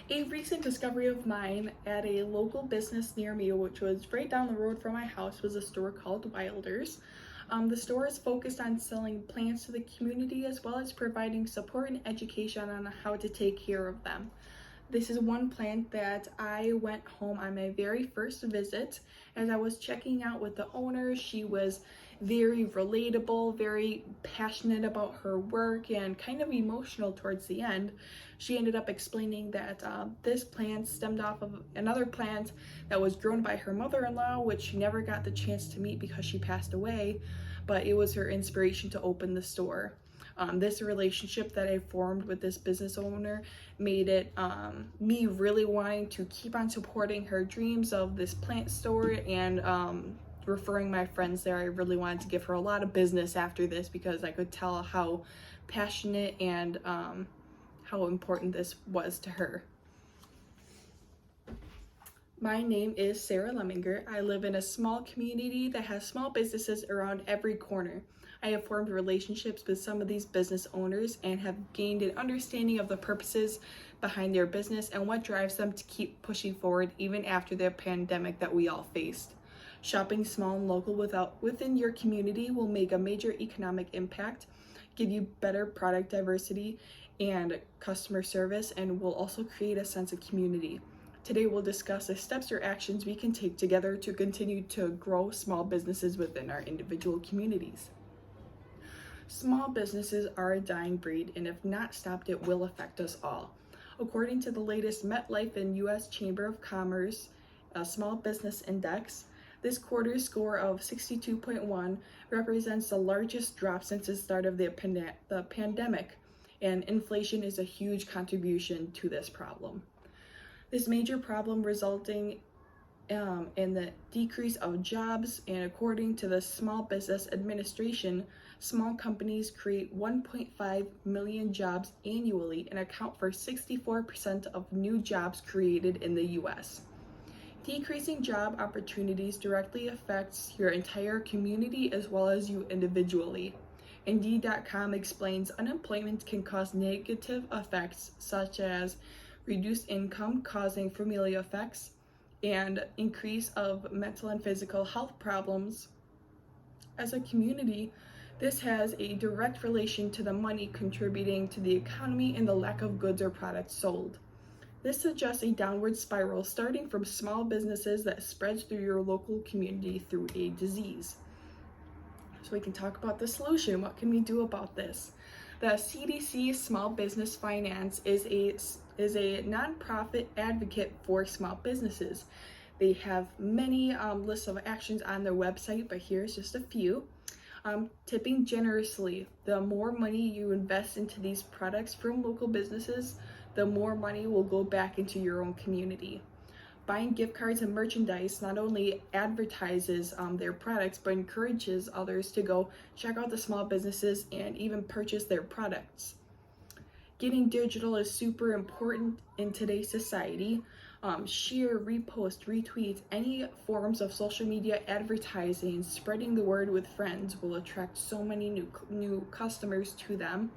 A recent discovery of mine at a local business near me, which was right down the road from my house, was a store called Wilders. The store is focused on selling plants to the community as well as providing support and education on how to take care of them. This is one plant that I went home on my very first visit. As I was checking out with the owner, she was very relatable, very passionate about her work, and kind of emotional towards the end. She ended up explaining that this plant stemmed off of another plant that was grown by her mother-in-law, which she never got the chance to meet because she passed away, but it was her inspiration to open the store. This relationship that I formed with this business owner made it me really wanting to keep on supporting her dreams of this plant store and referring my friends there. I really wanted to give her a lot of business after this because I could tell how passionate and how important this was to her. My name is Sarah Lemminger. I live in a small community that has small businesses around every corner. I have formed relationships with some of these business owners and have gained an understanding of the purposes behind their business and what drives them to keep pushing forward even after the pandemic that we all faced. Shopping small and local within your community will make a major economic impact, give you better product diversity and customer service, and will also create a sense of community. Today we'll discuss the steps or actions we can take together to continue to grow small businesses within our individual communities. Small businesses are a dying breed, and if not stopped, it will affect us all. According to the latest MetLife and U.S. Chamber of Commerce Small Business Index, this quarter's score of 62.1 represents the largest drop since the start of the pandemic, and inflation is a huge contribution to this problem. This major problem resulting in the decrease of jobs, and according to the Small Business Administration, small companies create 1.5 million jobs annually and account for 64% of new jobs created in the U.S. Decreasing job opportunities directly affects your entire community as well as you individually. Indeed.com explains unemployment can cause negative effects such as reduced income causing familial effects and increase of mental and physical health problems. As a community, this has a direct relation to the money contributing to the economy and the lack of goods or products sold. This suggests a downward spiral starting from small businesses that spreads through your local community through a disease. So we can talk about the solution. What can we do about this? The CDC Small Business Finance is a nonprofit advocate for small businesses. They have many lists of actions on their website, but here's just a few. Tipping generously. The more money you invest into these products from local businesses, the more money will go back into your own community. Buying gift cards and merchandise not only advertises their products, but encourages others to go check out the small businesses and even purchase their products. Getting digital is super important in today's society. Share, repost, retweet, any forms of social media advertising, spreading the word with friends will attract so many new customers to them.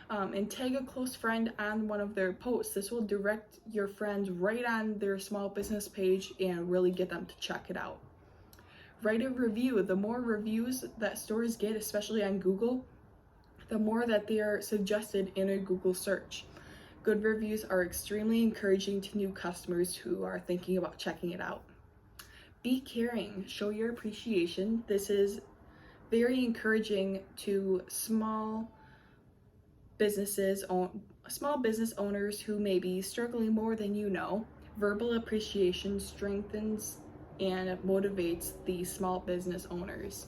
And tag a close friend on one of their posts. This will direct your friends right on their small business page and really get them to check it out. Write a review. The more reviews that stores get, especially on Google, the more that they are suggested in a Google search. Good reviews are extremely encouraging to new customers who are thinking about checking it out. Be caring. Show your appreciation. This is very encouraging to small business owners who may be struggling more than you know. Verbal appreciation strengthens and motivates these small business owners.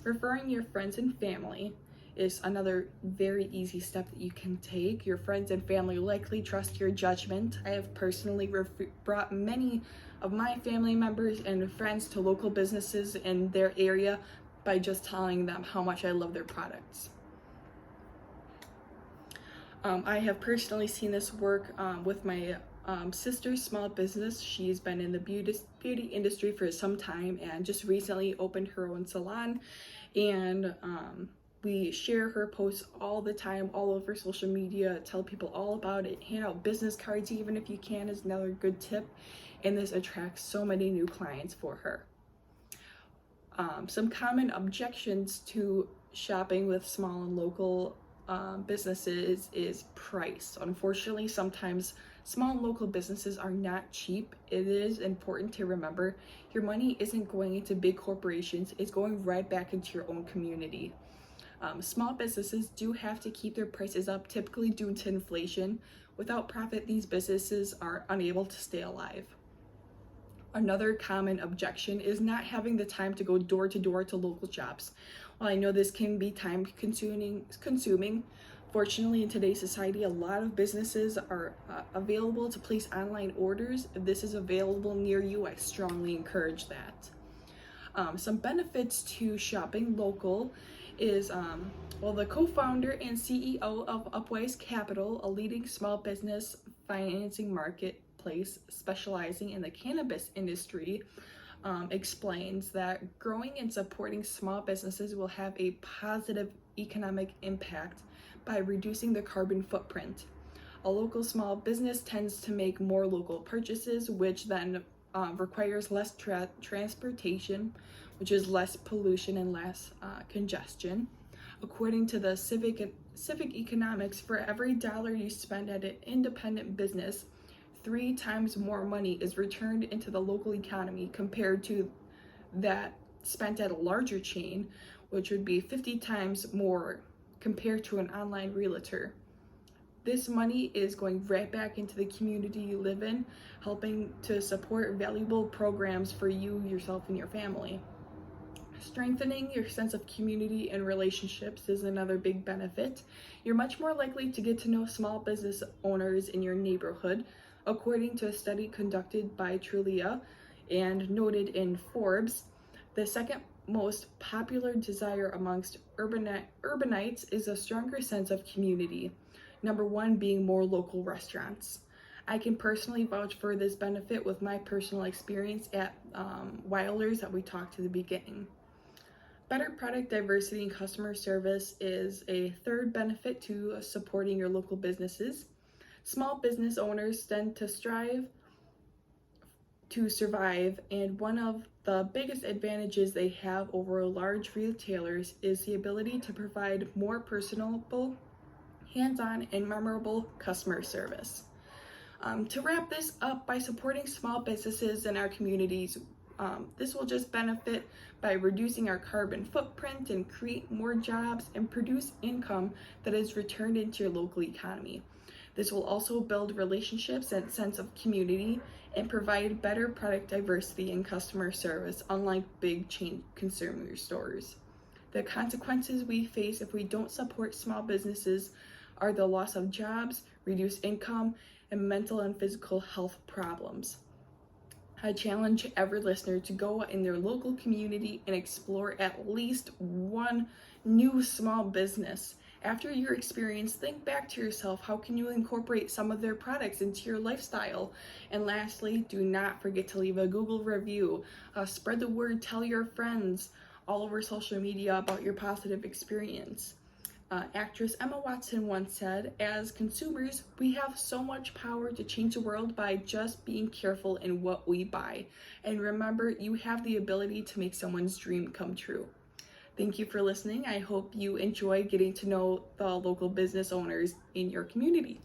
Referring your friends and family is another very easy step that you can take. Your friends and family likely trust your judgment. I have personally brought many of my family members and friends to local businesses in their area by just telling them how much I love their products. I have personally seen this work with my sister's small business. She's been in the beauty industry for some time and just recently opened her own salon, and We share her posts all the time, all over social media, tell people all about it, hand out business cards even if you can is another good tip, and this attracts so many new clients for her. Some common objections to shopping with small and local businesses is price. Unfortunately, sometimes small and local businesses are not cheap. It is important to remember your money isn't going into big corporations, it's going right back into your own community. Small businesses do have to keep their prices up, typically due to inflation. Without profit, these businesses are unable to stay alive. Another common objection is not having the time to go door to door to local shops. While I know this can be time consuming, fortunately in today's society, a lot of businesses are available to place online orders. If this is available near you, I strongly encourage that. Some benefits to shopping local is, the co-founder and CEO of Upwise Capital, a leading small business financing marketplace specializing in the cannabis industry, explains that growing and supporting small businesses will have a positive economic impact by reducing the carbon footprint. A local small business tends to make more local purchases, which then requires less transportation, which is less pollution and less congestion. According to the civic economics, for every dollar you spend at an independent business, 3 times more money is returned into the local economy compared to that spent at a larger chain, which would be 50 times more compared to an online realtor. This money is going right back into the community you live in, helping to support valuable programs for you, yourself, and your family. Strengthening your sense of community and relationships is another big benefit. You're much more likely to get to know small business owners in your neighborhood, according to a study conducted by Trulia and noted in Forbes. The second most popular desire amongst urbanites is a stronger sense of community. Number 1 being more local restaurants. I can personally vouch for this benefit with my personal experience at Wilder's that we talked to the beginning. Better product diversity and customer service is a third benefit to supporting your local businesses. Small business owners tend to strive to survive, and one of the biggest advantages they have over large retailers is the ability to provide more personable, hands-on, and memorable customer service. To wrap this up, by supporting small businesses in our communities, this will just benefit by reducing our carbon footprint and create more jobs and produce income that is returned into your local economy. This will also build relationships and sense of community and provide better product diversity and customer service, unlike big chain consumer stores. The consequences we face if we don't support small businesses are the loss of jobs, reduced income, and mental and physical health problems. I challenge every listener to go in their local community and explore at least one new small business. After your experience, think back to yourself, how can you incorporate some of their products into your lifestyle? And lastly, do not forget to leave a Google review. Spread the word, tell your friends all over social media about your positive experience. Actress Emma Watson once said, "As consumers, we have so much power to change the world by just being careful in what we buy. And remember, you have the ability to make someone's dream come true." Thank you for listening. I hope you enjoy getting to know the local business owners in your community.